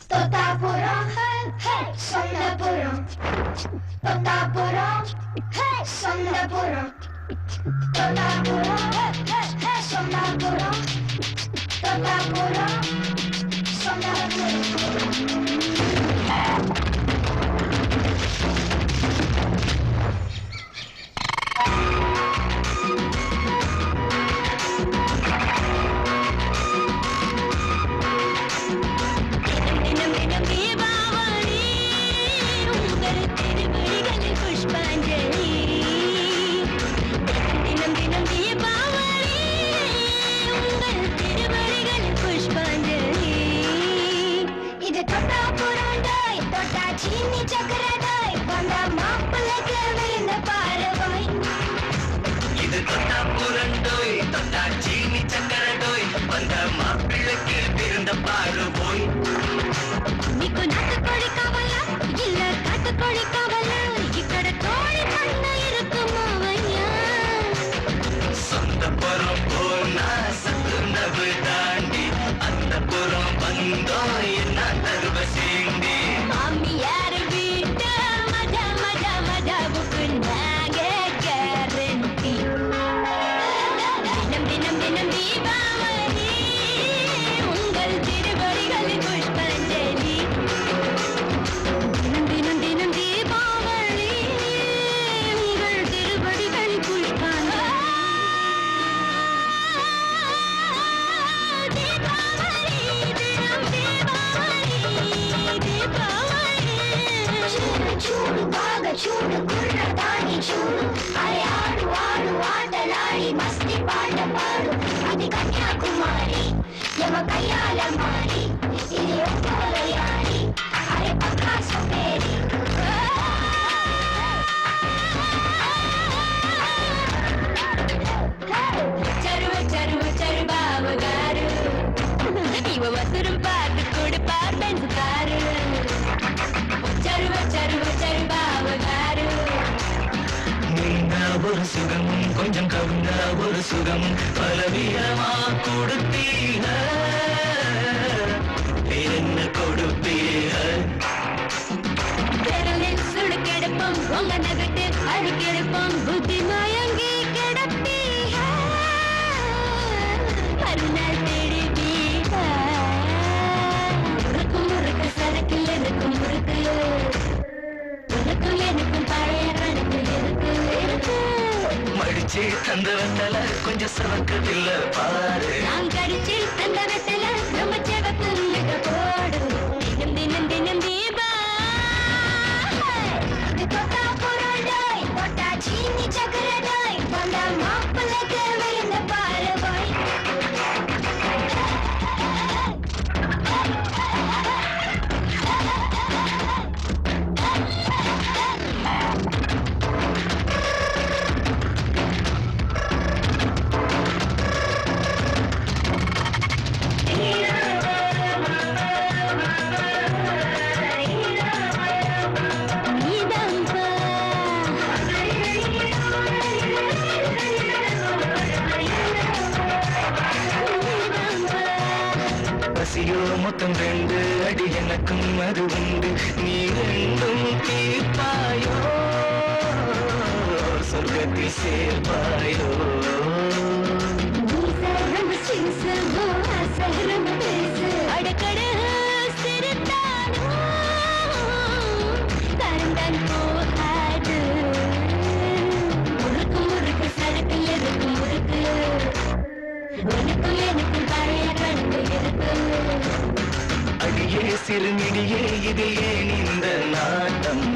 Totapuram, hey, Sondapuram. Totapuram, hey, Sondapuram. Totapuram, hey, Sondapuram. Totapuram, Sondapuram. చూడు గుర్రదాని చూడు అరే ఆడు ఆడు ఆటలాడి మస్తి పాట పాడు అది కన్యాకుమారి యమ కయ్యాల మారి ఇది ఒక్కోలయాడి అరే పక్కా సపేరి చరువు చరువు చరు బావగారు ఇవ వసురు పాటు కూడి పాపెంచుతారు చరువు చరువు చరు బావగారు ஒரு சுகமும் கொஞ்சம் கவுந்த ஒரு சுகமும் பலவீனமா கொடுத்தீக என்ன கொடுப்பீக பெரலில் சுடு கெடுப்போம் உங்க நகட்டு அழுக்கெடுப்போம் புத்தி மயங்கி கிடப்பீக மறுநாள் தேடுவீக முறுக்கு முறுக்கு சரக்கில் இருக்கும் முறுக்கு உனக்கும் எனக்கும் பழைய கணக்கு இருக்கு மடிச்சு தந்த வெத்தல கொஞ்சம் சவக்கதில்ல பாரு நான் கடிச்சு தந்த வெத்தல ரொம்ப செவக்கு மிக போடு தினம் தினம் தினம் தீபா தொட்டா புரோடாய் தொட்டா சீனி சக்கரடாய் வந்த மாப்பிள்ளைக்கு விருந்த பாரு பாய் பசியோ மொத்தம் 2 அடி எனக்கும் அது உண்டு நீ ரெண்டும் தீர்ப்பாயோ சொர்க்கத்தில் சேர்ப்பாயோ அடக்கடு சிறுத்தானோ கரந்தான் போகாது முறுக்கு முறுக்கு சரக்கில் இருக்கு முறுக்கு உனக்கும் எனக்கும் பழைய கணக்கு இருக்கு அடியே சிறுமிடியே இது ஏன் இந்த நாட்டம்